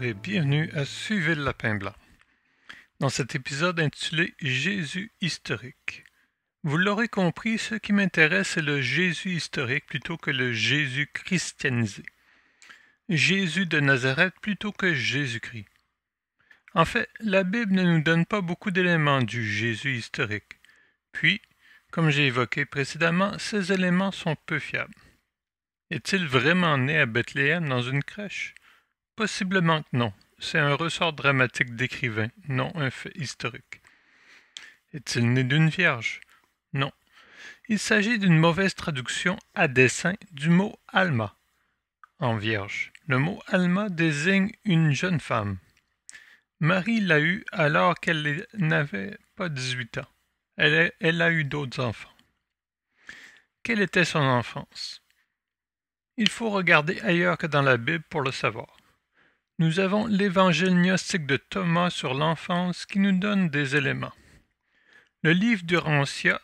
et bienvenue à Suivez le lapin blanc. Dans cet épisode intitulé Jésus historique. Vous l'aurez compris, ce qui m'intéresse est le Jésus historique plutôt que le Jésus christianisé. Jésus de Nazareth plutôt que Jésus-Christ. En fait, la Bible ne nous donne pas beaucoup d'éléments du Jésus historique. Puis, comme j'ai évoqué précédemment, ces éléments sont peu fiables. Est-il vraiment né à Bethléem dans une crèche? Possiblement que non. C'est un ressort dramatique d'écrivain, non un fait historique. Est-il né d'une vierge? Non. Il s'agit d'une mauvaise traduction à dessein du mot Alma, en vierge. Le mot Alma désigne une jeune femme. Marie l'a eu alors qu'elle n'avait pas 18 ans. Elle a eu d'autres enfants. Quelle était son enfance? Il faut regarder ailleurs que dans la Bible pour le savoir. Nous avons l'évangile gnostique de Thomas sur l'enfance qui nous donne des éléments. Le livre d'Urantia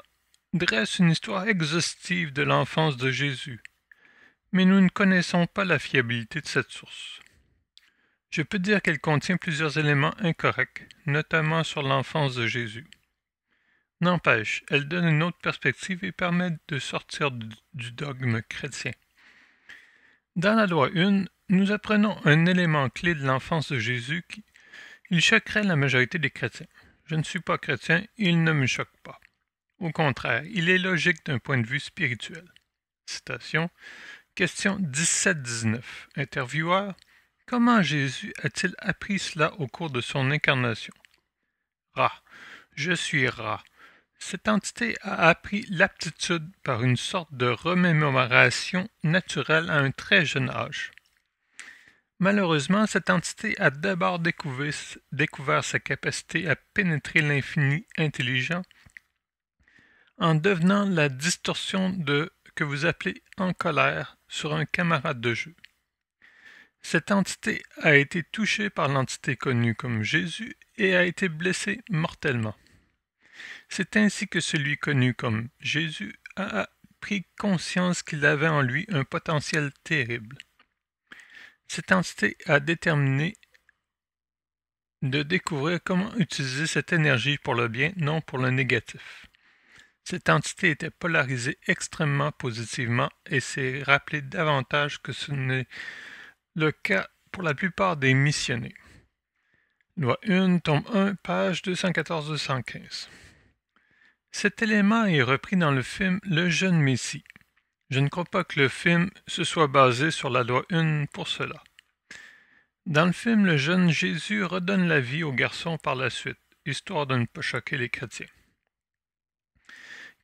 dresse une histoire exhaustive de l'enfance de Jésus, mais nous ne connaissons pas la fiabilité de cette source. Je peux dire qu'elle contient plusieurs éléments incorrects, notamment sur l'enfance de Jésus. N'empêche, elle donne une autre perspective et permet de sortir du dogme chrétien. Dans la loi 1, nous apprenons un élément clé de l'enfance de Jésus il choquerait la majorité des chrétiens. Je ne suis pas chrétien, il ne me choque pas. Au contraire, il est logique d'un point de vue spirituel. Citation. Question 17-19. Intervieweur. Comment Jésus a-t-il appris cela au cours de son incarnation? Ra. Je suis Ra. Cette entité a appris l'aptitude par une sorte de remémoration naturelle à un très jeune âge. Malheureusement, cette entité a d'abord découvert sa capacité à pénétrer l'infini intelligent en devenant la distorsion que vous appelez en colère sur un camarade de jeu. Cette entité a été touchée par l'entité connue comme Jésus et a été blessée mortellement. C'est ainsi que celui connu comme Jésus a pris conscience qu'il avait en lui un potentiel terrible. Cette entité a déterminé de découvrir comment utiliser cette énergie pour le bien, non pour le négatif. Cette entité était polarisée extrêmement positivement et s'est rappelé davantage que ce n'est le cas pour la plupart des missionnés. Loi 1, tome 1, page 214-215. Cet élément est repris dans le film Le jeune Messie. Je ne crois pas que le film se soit basé sur la loi 1 pour cela. Dans le film, le jeune Jésus redonne la vie au garçon par la suite, histoire de ne pas choquer les chrétiens.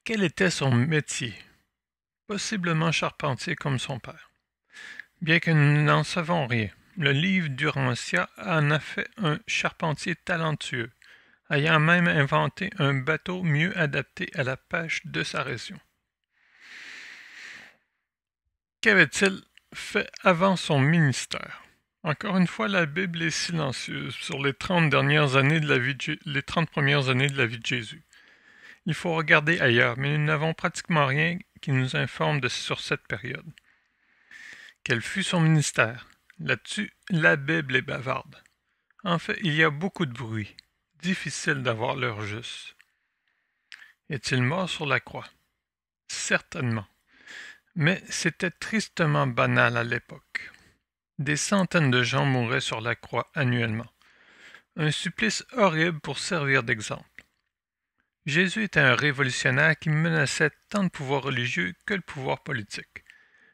Quel était son métier? Possiblement charpentier comme son père. Bien que nous n'en savons rien, le livre d'Urantia en a fait un charpentier talentueux, ayant même inventé un bateau mieux adapté à la pêche de sa région. Qu'avait-il fait avant son ministère? Encore une fois, la Bible est silencieuse sur les 30 premières années de la vie de Jésus. Il faut regarder ailleurs, mais nous n'avons pratiquement rien qui nous informe sur cette période. Quel fut son ministère? Là-dessus, la Bible est bavarde. En fait, il y a beaucoup de bruit. Difficile d'avoir l'heure juste. Est-il mort sur la croix? Certainement. Mais c'était tristement banal à l'époque. Des centaines de gens mouraient sur la croix annuellement. Un supplice horrible pour servir d'exemple. Jésus était un révolutionnaire qui menaçait tant le pouvoir religieux que le pouvoir politique.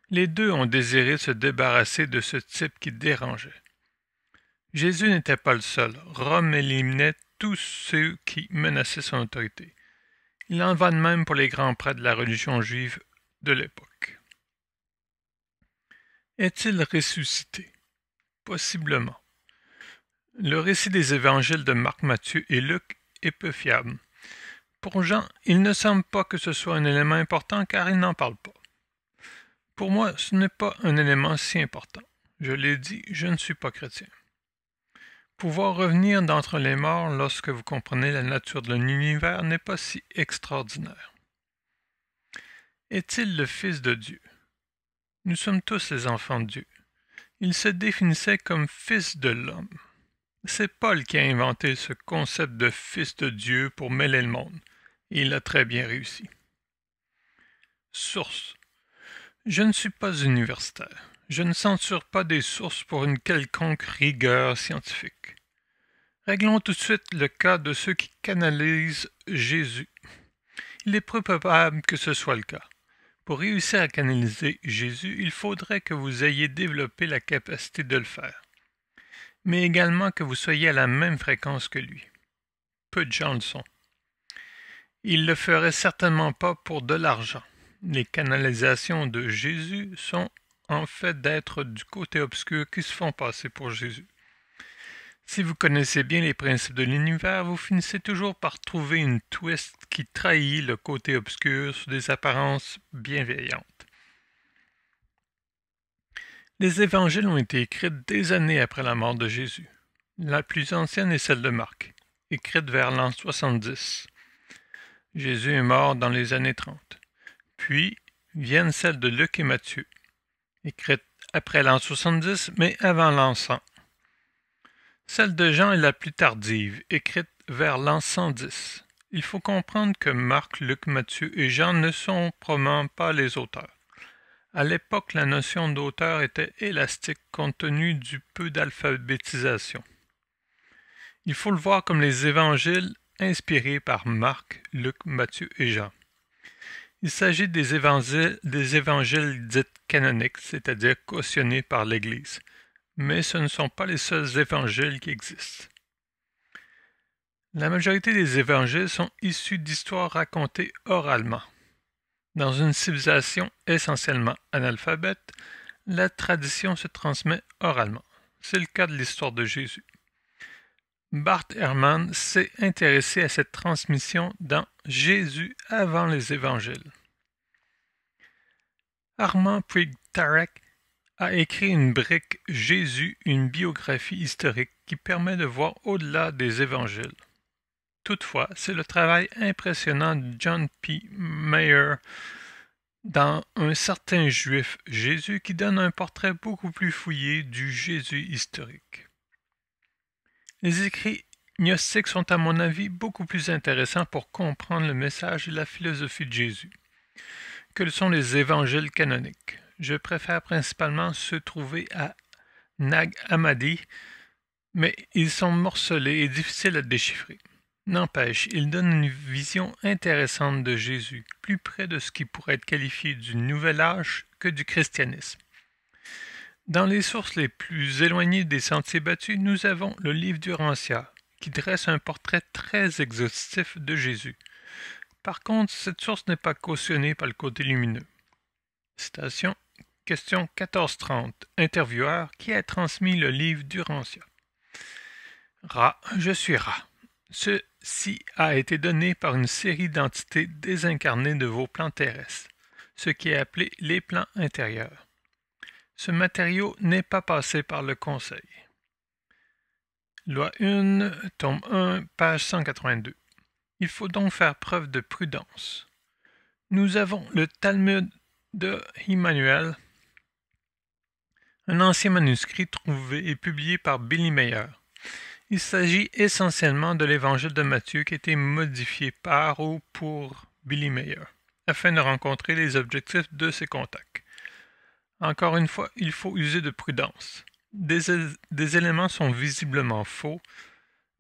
Les deux ont désiré se débarrasser de ce type qui dérangeait. Jésus n'était pas le seul. Rome éliminait tous ceux qui menaçaient son autorité. Il en va de même pour les grands prêtres de la religion juive de l'époque. Est-il ressuscité? Possiblement. Le récit des évangiles de Marc, Matthieu et Luc est peu fiable. Pour Jean, il ne semble pas que ce soit un élément important car il n'en parle pas. Pour moi, ce n'est pas un élément si important. Je l'ai dit, je ne suis pas chrétien. Pouvoir revenir d'entre les morts lorsque vous comprenez la nature de l'univers n'est pas si extraordinaire. Est-il le Fils de Dieu? Nous sommes tous les enfants de Dieu. Il se définissait comme fils de l'homme. C'est Paul qui a inventé ce concept de fils de Dieu pour mêler le monde, et il a très bien réussi. Source. Je ne suis pas universitaire. Je ne censure pas des sources pour une quelconque rigueur scientifique. Réglons tout de suite le cas de ceux qui canalisent Jésus. Il est peu probable que ce soit le cas. Pour réussir à canaliser Jésus, il faudrait que vous ayez développé la capacité de le faire, mais également que vous soyez à la même fréquence que lui. Peu de gens le sont. Il le ferait certainement pas pour de l'argent. Les canalisations de Jésus sont en fait d'être du côté obscur qui se font passer pour Jésus. Si vous connaissez bien les principes de l'univers, vous finissez toujours par trouver une twist qui trahit le côté obscur sous des apparences bienveillantes. Les évangiles ont été écrits des années après la mort de Jésus. La plus ancienne est celle de Marc, écrite vers l'an 70. Jésus est mort dans les années 30. Puis viennent celles de Luc et Matthieu, écrites après l'an 70, mais avant l'an 100. Celle de Jean est la plus tardive, écrite vers l'an 110. Il faut comprendre que Marc, Luc, Matthieu et Jean ne sont probablement pas les auteurs. À l'époque, la notion d'auteur était élastique compte tenu du peu d'alphabétisation. Il faut le voir comme les évangiles inspirés par Marc, Luc, Matthieu et Jean. Il s'agit des évangiles dits canoniques, c'est-à-dire cautionnés par l'Église. Mais ce ne sont pas les seuls évangiles qui existent. La majorité des évangiles sont issus d'histoires racontées oralement. Dans une civilisation essentiellement analphabète, la tradition se transmet oralement. C'est le cas de l'histoire de Jésus. Bart Ehrman s'est intéressé à cette transmission dans Jésus avant les évangiles. Armand Puig-Tarek a écrit une brique Jésus, une biographie historique qui permet de voir au-delà des évangiles. Toutefois, c'est le travail impressionnant de John P. Mayer dans Un certain Juif Jésus qui donne un portrait beaucoup plus fouillé du Jésus historique. Les écrits gnostiques sont à mon avis beaucoup plus intéressants pour comprendre le message et la philosophie de Jésus que le sont les évangiles canoniques. Je préfère principalement ceux trouvés à Nag Hammadi, mais ils sont morcelés et difficiles à déchiffrer. N'empêche, ils donnent une vision intéressante de Jésus, plus près de ce qui pourrait être qualifié du Nouvel Âge que du christianisme. Dans les sources les plus éloignées des sentiers battus, nous avons le livre du Rancière, qui dresse un portrait très exhaustif de Jésus. Par contre, cette source n'est pas cautionnée par le côté lumineux. Citation, question 1430, intervieweur qui a transmis le livre du Rancière. Ra, je suis Ra. Ceci a été donné par une série d'entités désincarnées de vos plans terrestres, ce qui est appelé les plans intérieurs. Ce matériau n'est pas passé par le Conseil. Loi 1, tome 1, page 182. Il faut donc faire preuve de prudence. Nous avons le Talmud de Emmanuel, un ancien manuscrit trouvé et publié par Billy Mayer. Il s'agit essentiellement de l'évangile de Matthieu qui a été modifié par ou pour Billy Mayer, afin de rencontrer les objectifs de ses contacts. Encore une fois, il faut user de prudence. Des éléments sont visiblement faux,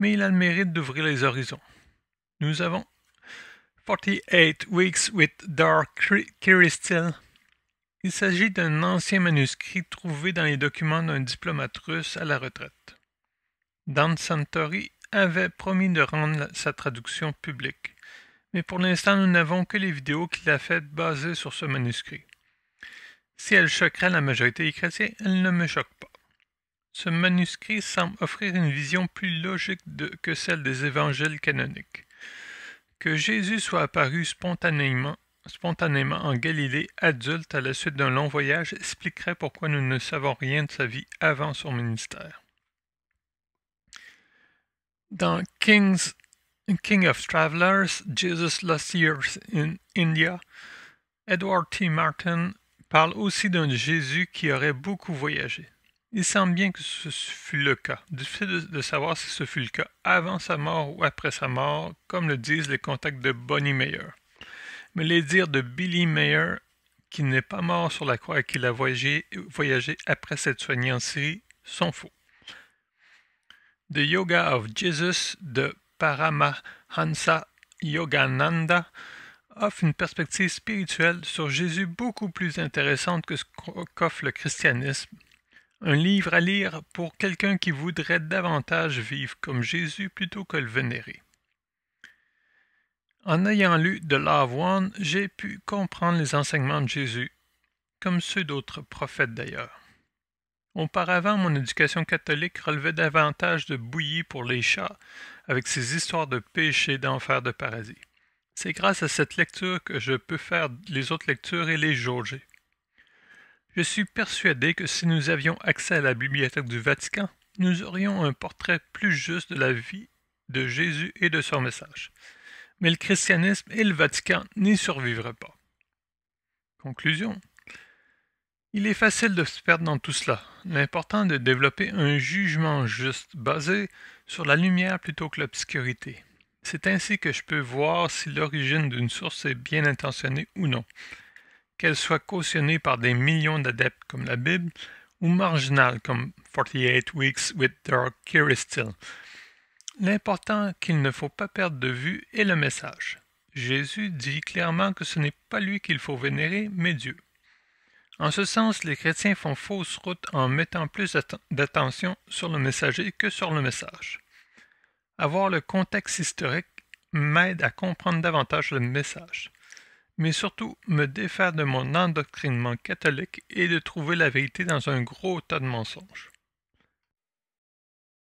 mais il a le mérite d'ouvrir les horizons. Nous avons 48 Weeks with Dark Crystal. Il s'agit d'un ancien manuscrit trouvé dans les documents d'un diplomate russe à la retraite. Dan Santori avait promis de rendre sa traduction publique, mais pour l'instant nous n'avons que les vidéos qu'il a faites basées sur ce manuscrit. Si elle choquerait la majorité des chrétiens, elle ne me choque pas. Ce manuscrit semble offrir une vision plus logique que celle des évangiles canoniques. Que Jésus soit apparu spontanément en Galilée adulte à la suite d'un long voyage expliquerait pourquoi nous ne savons rien de sa vie avant son ministère. Dans King of Travelers, Jesus Lost Years in India, Edward T. Martin parle aussi d'un Jésus qui aurait beaucoup voyagé. Il semble bien que ce fut le cas. Difficile de savoir si ce fut le cas avant sa mort ou après sa mort, comme le disent les contacts de Bonnie Mayer. Mais les dires de Billy Mayer, qui n'est pas mort sur la croix et qu'il a voyagé après s'être soigné en Syrie, sont faux. The Yoga of Jesus de Paramahansa Yogananda offre une perspective spirituelle sur Jésus beaucoup plus intéressante que ce qu'offre le christianisme. Un livre à lire pour quelqu'un qui voudrait davantage vivre comme Jésus plutôt que le vénérer. En ayant lu The Law of One, j'ai pu comprendre les enseignements de Jésus, comme ceux d'autres prophètes d'ailleurs. Auparavant, mon éducation catholique relevait davantage de bouillie pour les chats, avec ses histoires de péché, d'enfer, de paradis. C'est grâce à cette lecture que je peux faire les autres lectures et les jauger. Je suis persuadé que si nous avions accès à la bibliothèque du Vatican, nous aurions un portrait plus juste de la vie de Jésus et de son message. Mais le christianisme et le Vatican n'y survivraient pas. Conclusion. Il est facile de se perdre dans tout cela. L'important est de développer un jugement juste, basé sur la lumière plutôt que l'obscurité. C'est ainsi que je peux voir si l'origine d'une source est bien intentionnée ou non, qu'elle soit cautionnée par des millions d'adeptes comme la Bible, ou marginale comme 48 Weeks with Dark Still. L'important qu'il ne faut pas perdre de vue est le message. Jésus dit clairement que ce n'est pas lui qu'il faut vénérer, mais Dieu. En ce sens, les chrétiens font fausse route en mettant plus d'attention sur le messager que sur le message. Avoir le contexte historique m'aide à comprendre davantage le message, mais surtout me défaire de mon endoctrinement catholique et de trouver la vérité dans un gros tas de mensonges.